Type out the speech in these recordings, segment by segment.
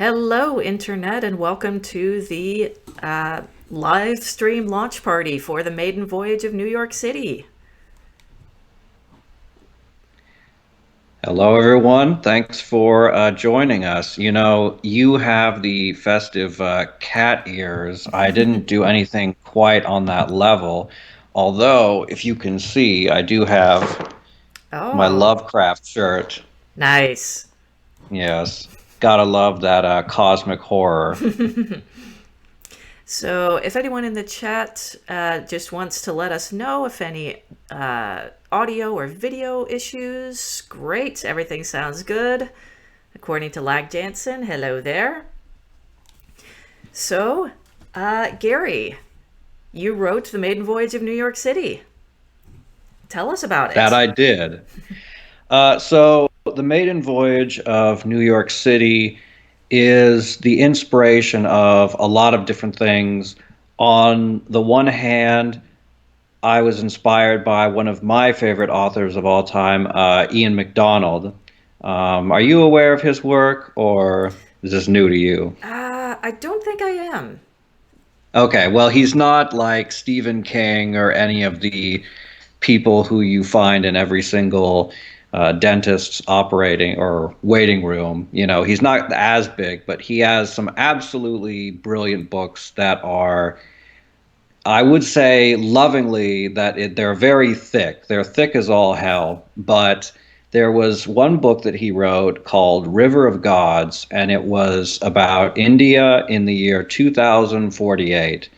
Hello, Internet, and welcome to the live stream launch party for the maiden voyage of New York City. Hello, everyone. Thanks for joining us. You have the festive cat ears. I didn't do anything quite on that level, although, if you can see, I do have my Oh, Lovecraft shirt. nice. Yes, gotta love that cosmic horror. So, if anyone in the chat just wants to let us know if any audio or video issues, great. Everything sounds good. According to Lag Jansen, hello there. So, Gary, you wrote The Maiden Voyage of New York City. Tell us about That it. I did. So, the maiden voyage of New York City is the inspiration of a lot of different things. On the one hand, I was inspired by one of my favorite authors of all time, Ian MacDonald. Are you aware of his work, or is this new to you? I don't think I am. Okay, well, he's not like Stephen King or any of the people who you find in every single dentist's operating or waiting room. He's not as big, but he has some absolutely brilliant books that are, I would say lovingly, they're very thick. They're thick as all hell. But there was one book that he wrote called River of Gods, and it was about India in the year 2048.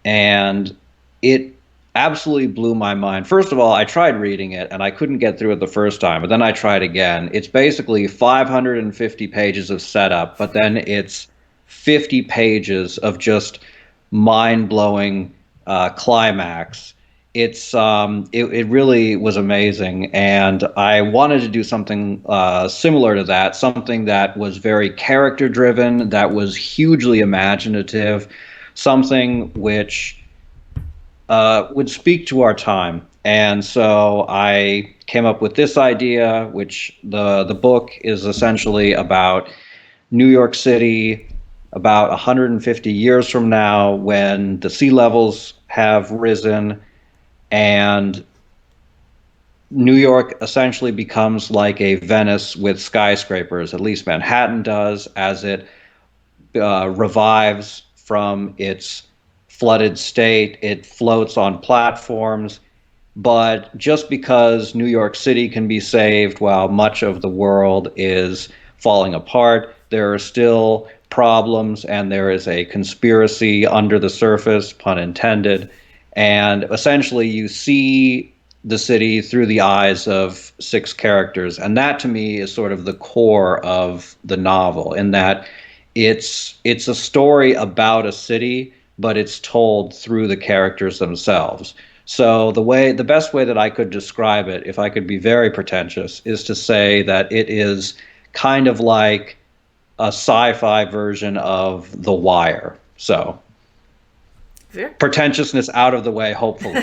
And it absolutely blew my mind. First of all, I tried reading it and I couldn't get through it the first time, but then I tried again. It's basically 550 pages of setup, but then it's 50 pages of just mind-blowing climax. It really was amazing, and I wanted to do something similar to that, something that was very character driven, that was hugely imaginative, something which would speak to our time. And so I came up with this idea, which the book is essentially about New York City about 150 years from now, when the sea levels have risen and New York essentially becomes like a Venice with skyscrapers. At least Manhattan does, as it revives from its flooded state. It floats on platforms. But just because New York City can be saved while much of the world is falling apart, there are still problems, and there is a conspiracy under the surface, pun intended. And essentially, you see the city through the eyes of six characters. And that to me is sort of the core of the novel, in that it's a story about a city, but it's told through the characters themselves. So the best way that I could describe it, if I could be very pretentious, is to say that it is kind of like a sci-fi version of The Wire. So Very, pretentiousness out of the way, hopefully.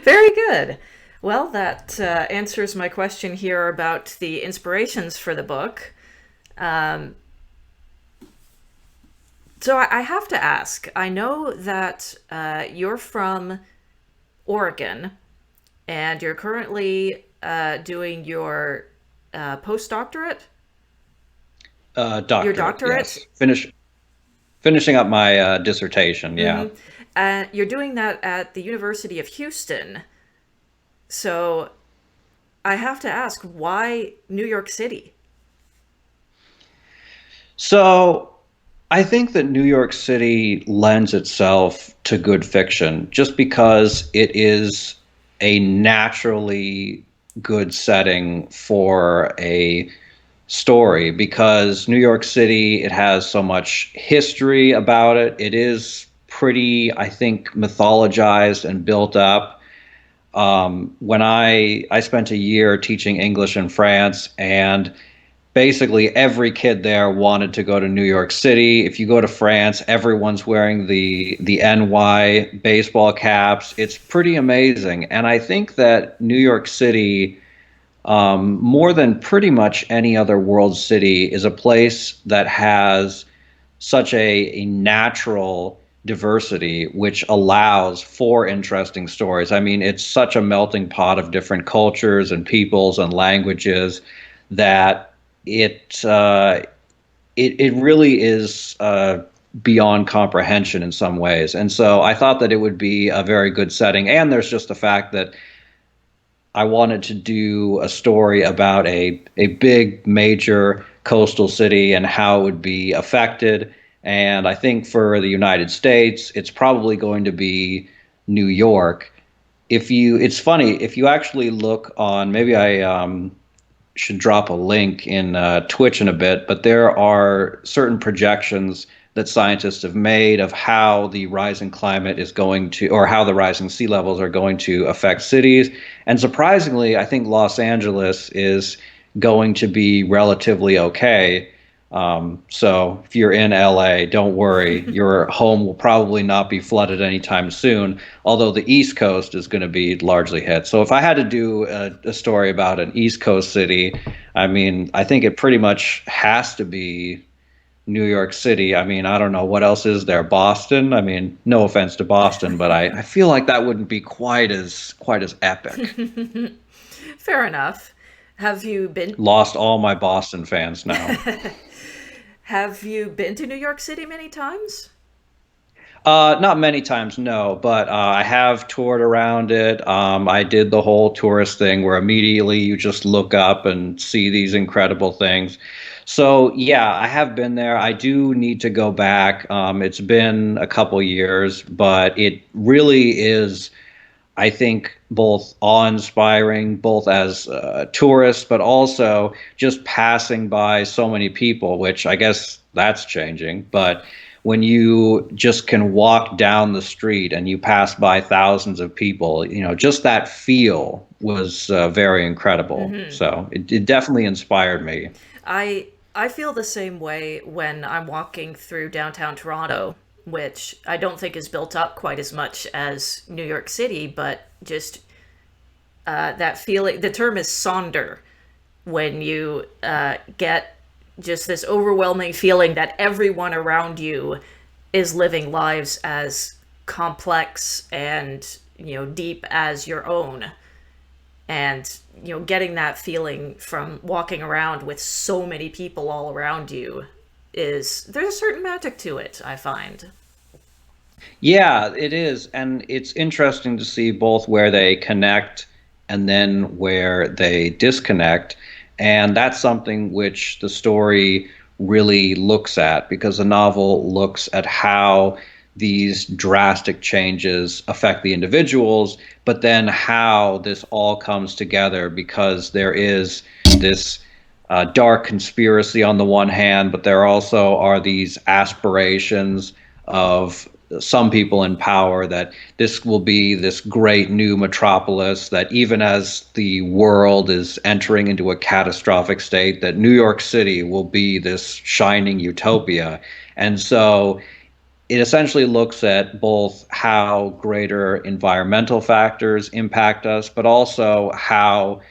very good. Well, that answers my question here about the inspirations for the book. Um, so I have to ask. I know that you're from Oregon, and you're currently doing your postdoctorate, your Doctorate, doctorate. yes. Finishing up my dissertation, yeah. You're doing that at the University of Houston. So I have to ask, why New York City? So I think that New York City lends itself to good fiction just because it is a naturally good setting for a story, because New York City, it has so much history about it. It is pretty, I think, mythologized and built up. When I spent a year teaching English in France, and basically every kid there wanted to go to New York City. If you go to France, everyone's wearing the NY baseball caps. It's pretty amazing, and I think that New York City more than pretty much any other world city, is a place that has such a natural diversity, which allows for interesting stories. I mean, it's such a melting pot of different cultures and peoples and languages that it it really is beyond comprehension in some ways. And so I thought that it would be a very good setting. And there's just the fact that I wanted to do a story about a big major coastal city and how it would be affected. And I think for the United States, it's probably going to be New York. It's funny, if you actually look on, maybe I should drop a link in Twitch in a bit, but there are certain projections that scientists have made of how the rising climate is going to, or how the rising sea levels are going to affect cities. And surprisingly, I think Los Angeles is going to be relatively okay. So if you're in LA, don't worry. Your home will probably not be flooded anytime soon, although the East Coast is going to be largely hit. So if I had to do a story about an East Coast city, I mean, I think it pretty much has to be New York City. I mean, I don't know what else is there. Boston. I mean, no offense to Boston, but I feel like that wouldn't be quite as epic. Fair enough. Have you been Lost all my Boston fans now. have you been to New York City many times? Not many times, no, but I have toured around it. I did the whole tourist thing where immediately you just look up and see these incredible things. So yeah, I have been there. I do need to go back. It's been a couple years, but it really is, I think, both awe-inspiring, both as tourists, but also just passing by so many people, which I guess that's changing. But when you just can walk down the street and you pass by thousands of people, just that feel was very incredible. So it definitely inspired me. I feel the same way when I'm walking through downtown Toronto, which I don't think is built up quite as much as New York City, but just that feeling. The term is sonder when you get just this overwhelming feeling that everyone around you is living lives as complex and deep as your own. And getting that feeling from walking around with so many people all around you is, there's a certain magic to it, I find. Yeah, it is. And it's interesting to see both where they connect and then where they disconnect. And that's something which the story really looks at, because the novel looks at how these drastic changes affect the individuals, but then how this all comes together, because there is this dark conspiracy on the one hand, but there also are these aspirations of some people in power that this will be this great new metropolis, that even as the world is entering into a catastrophic state, that New York City will be this shining utopia. And so it essentially looks at both how greater environmental factors impact us, but also how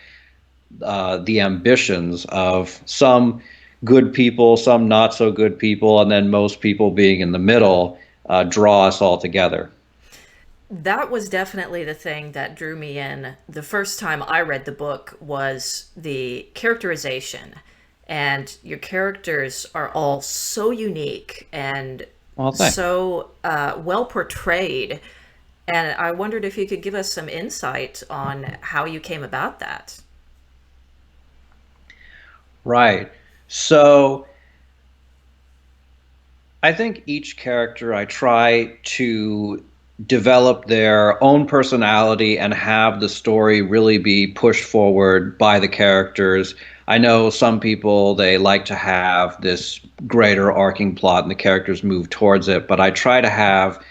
the ambitions of some good people, some not so good people, and then most people being in the middle draw us all together. That was definitely the thing that drew me in the first time I read the book, was the characterization. And your characters are all so unique and Well, thanks. so well portrayed. And I wondered if you could give us some insight on how you came about that. Right. So I think each character, I try to develop their own personality and have the story really be pushed forward by the characters. I know some people, they like to have this greater arcing plot and the characters move towards it, but I try to have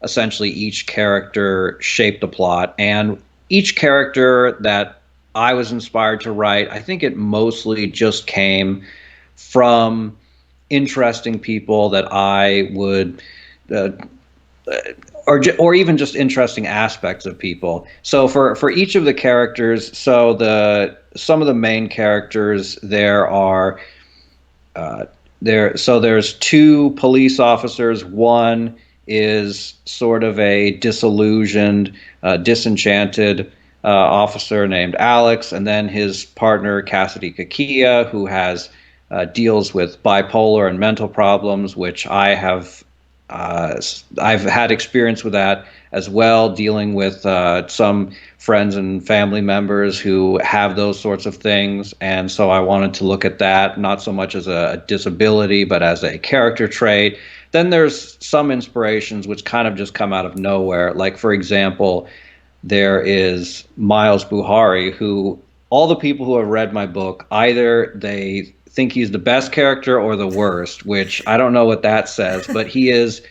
essentially each character shape the plot. And each character that I was inspired to write, I think it mostly just came from interesting people that I would uh, or even just interesting aspects of people. So for each of the characters, so the some of the main characters there are there's two police officers. One is sort of a disillusioned, disenchanted officer named Alex, and then his partner Cassidy Kakia, who has deals with bipolar and mental problems, which I've had experience with that as well, dealing with some friends and family members who have those sorts of things. And so I wanted to look at that, not so much as a disability, but as a character trait. Then there's some inspirations which kind of just come out of nowhere. Like, for example, there is Miles Buhari, who all the people who have read my book, either they think he's the best character or the worst, which I don't know what that says, but he's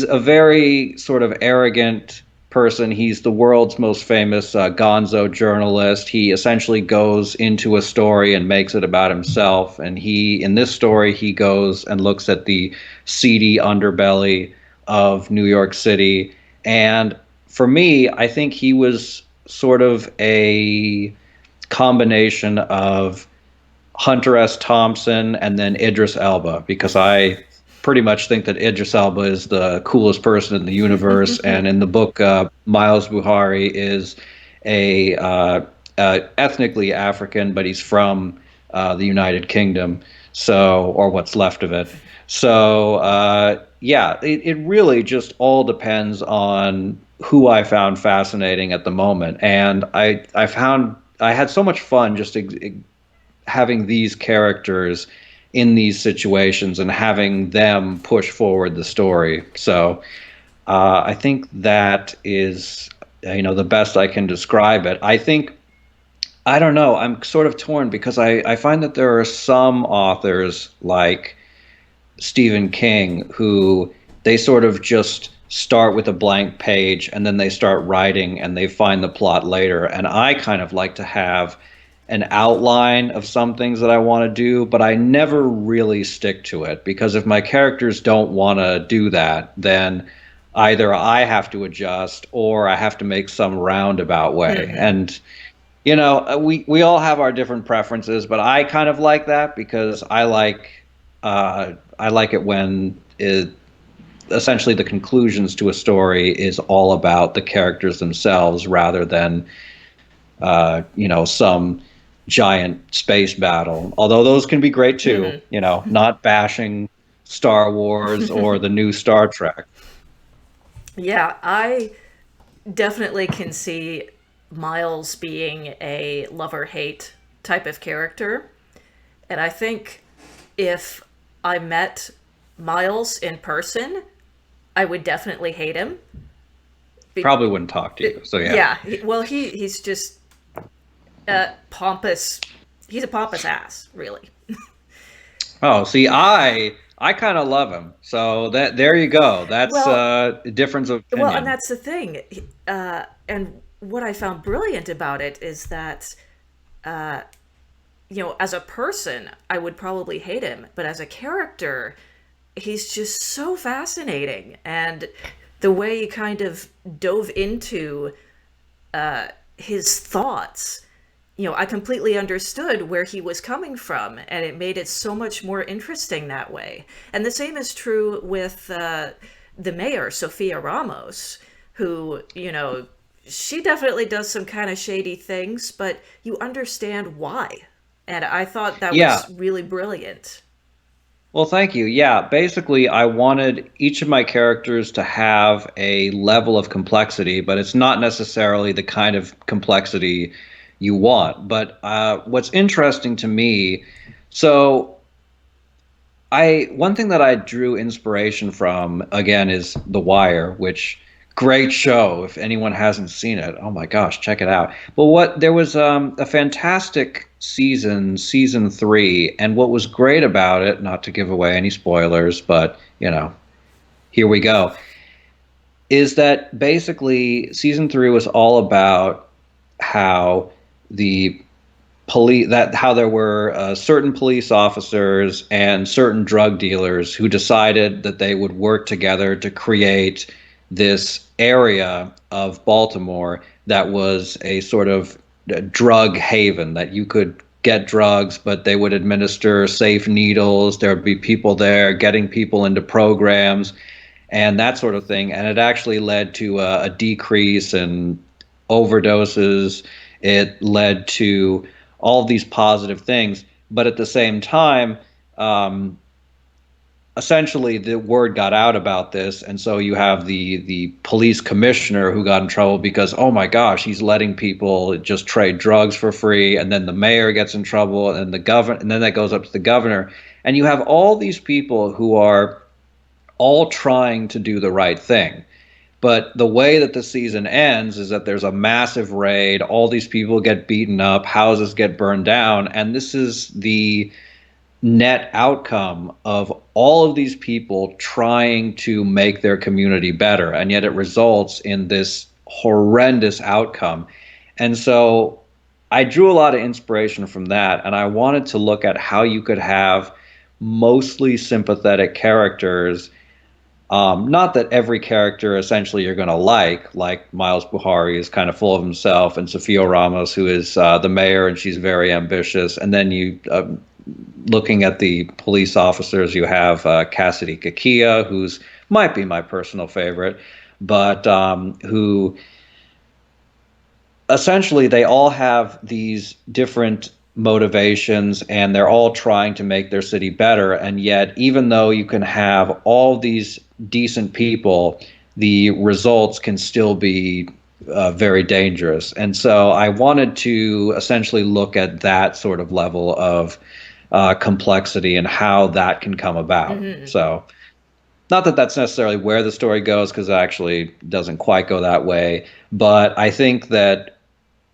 a very sort of arrogant person. He's the world's most famous gonzo journalist. He essentially goes into a story and makes it about himself. And in this story, he goes and looks at the seedy underbelly of New York City. And for me, I think he was sort of a combination of Hunter S. Thompson and then Idris Elba, because I pretty much think that Idris Elba is the coolest person in the universe. And in the book, Miles Buhari is a ethnically African, but he's from the United Kingdom, or what's left of it. So yeah, it really just all depends on who I found fascinating at the moment. And I had so much fun just having these characters in these situations and having them push forward the story. So I think that is, the best I can describe it. I don't know, I'm sort of torn because I find that there are some authors like Stephen King who they sort of just start with a blank page and then they start writing and they find the plot later. And I kind of like to have an outline of some things that I want to do, but I never really stick to it, because if my characters don't want to do that, then either I have to adjust or I have to make some roundabout way. Mm-hmm. And we all have our different preferences, but I kind of like that because I like it when essentially the conclusions to a story is all about the characters themselves rather than some giant space battle, although those can be great too. Mm-hmm. Not bashing Star Wars or the new Star Trek. Yeah, I definitely can see Miles being a love-or-hate type of character. And I think if I met Miles in person, I would definitely hate him. Probably wouldn't talk to you. So yeah. Yeah. Well, he's just pompous. He's a pompous ass, really. Oh, see, I kind of love him. So there you go. That's a difference of opinion. Well, and that's the thing. And what I found brilliant about it is that, as a person, I would probably hate him, but as a character, he's just so fascinating. And the way he kind of dove into his thoughts, I completely understood where he was coming from, and it made it so much more interesting that way. And the same is true with the mayor, Sofia Ramos, who, she definitely does some kind of shady things, but you understand why. And I thought that was really brilliant. Well, thank you. Yeah, basically, I wanted each of my characters to have a level of complexity, but it's not necessarily the kind of complexity you want. But what's interesting to me, so one thing that I drew inspiration from, again, is The Wire, which great show. If anyone hasn't seen it, oh my gosh, check it out. Well, there was a fantastic season 3, and what was great about it, not to give away any spoilers, but here we go, is that basically season 3 was all about how how there were certain police officers and certain drug dealers who decided that they would work together to create this area of Baltimore that was a sort of drug haven, that you could get drugs, but they would administer safe needles. There would be people there getting people into programs and that sort of thing. And it actually led to a decrease in overdoses. It led to all these positive things. But at the same time, um, essentially the word got out about this, and so you have the police commissioner who got in trouble because, oh my gosh, he's letting people just trade drugs for free, and then the mayor gets in trouble, and the governor, and then that goes up to the governor, and you have all these people who are all trying to do the right thing. But the way that the season ends is that there's a massive raid, all these people get beaten up, houses get burned down, and this is the net outcome of all of these people trying to make their community better, and yet it results in this horrendous outcome. And so I drew a lot of inspiration from that, and I wanted to look at how you could have mostly sympathetic characters. Not that every character essentially you're going to like Miles Buhari is kind of full of himself, and Sophia Ramos, who is the mayor, and she's very ambitious. And then you, looking at the police officers, you have Cassidy Kakia, who's might be my personal favorite, but who essentially they all have these different motivations and they're all trying to make their city better. And yet, even though you can have all these decent people, the results can still be very dangerous. And so I wanted to essentially look at that sort of level of complexity and how that can come about. So, not that that's necessarily where the story goes, because it actually doesn't quite go that way. But I think that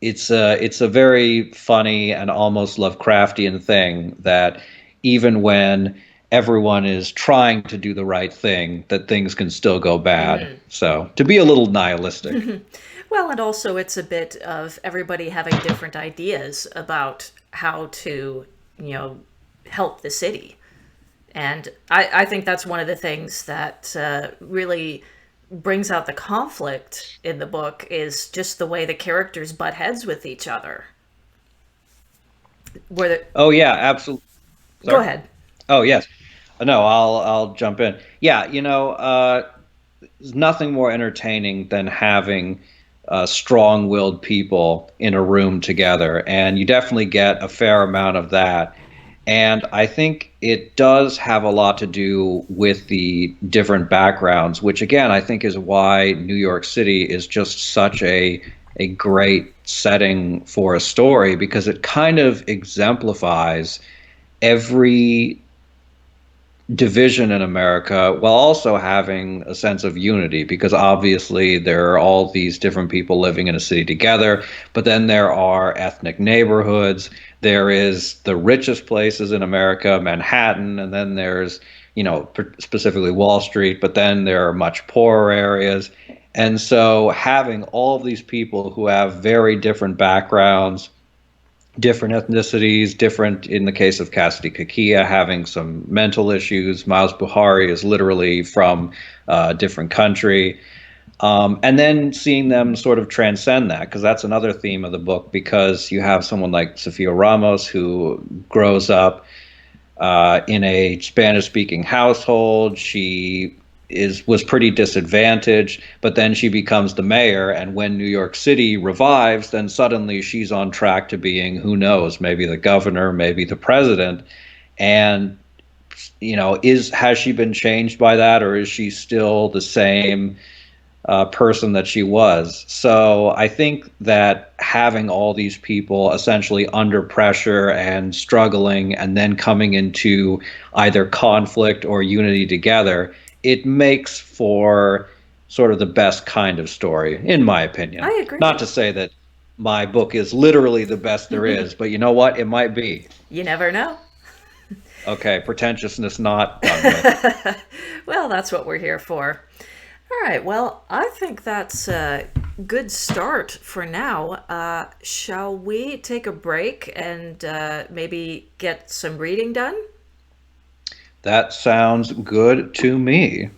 it's a very funny and almost Lovecraftian thing that even when everyone is trying to do the right thing, that things can still go bad. So to be a little nihilistic. Well, and also it's a bit of everybody having different ideas about how to, help the city. And I think that's one of the things that really brings out the conflict in the book is just the way the characters butt heads with each other. Where the, Oh yeah, absolutely. Go Sorry. ahead. Oh yes. No, I'll jump in. Yeah, there's nothing more entertaining than having strong-willed people in a room together, and you definitely get a fair amount of that. And I think it does have a lot to do with the different backgrounds, which again I think is why New York City is just such a great setting for a story, because it kind of exemplifies every division in America while also having a sense of unity, because obviously there are all these different people living in a city together, but then there are ethnic neighborhoods. There is the richest places in America, Manhattan, and then there's, specifically Wall Street, but then there are much poorer areas. And so having all of these people who have very different backgrounds, different ethnicities, different, in the case of Cassidy Kakia, having some mental issues. Miles Buhari is literally from a different country. And then seeing them sort of transcend that, because that's another theme of the book, because you have someone like Sophia Ramos who grows up in a Spanish-speaking household. She was pretty disadvantaged, but then she becomes the mayor, and when New York City revives, then suddenly she's on track to being, who knows, maybe the governor, maybe the president. And has she been changed by that, or is she still the same person that she was? So I think that having all these people essentially under pressure and struggling and then coming into either conflict or unity together, it makes for sort of the best kind of story, in my opinion. I Not agree. to say that my book is literally the best there is, but you know what? It might be. You never know. Okay, pretentiousness not done with. Well, that's what we're here for. All right. Well, I think that's a good start for now. Shall we take a break and maybe get some reading done? That sounds good to me.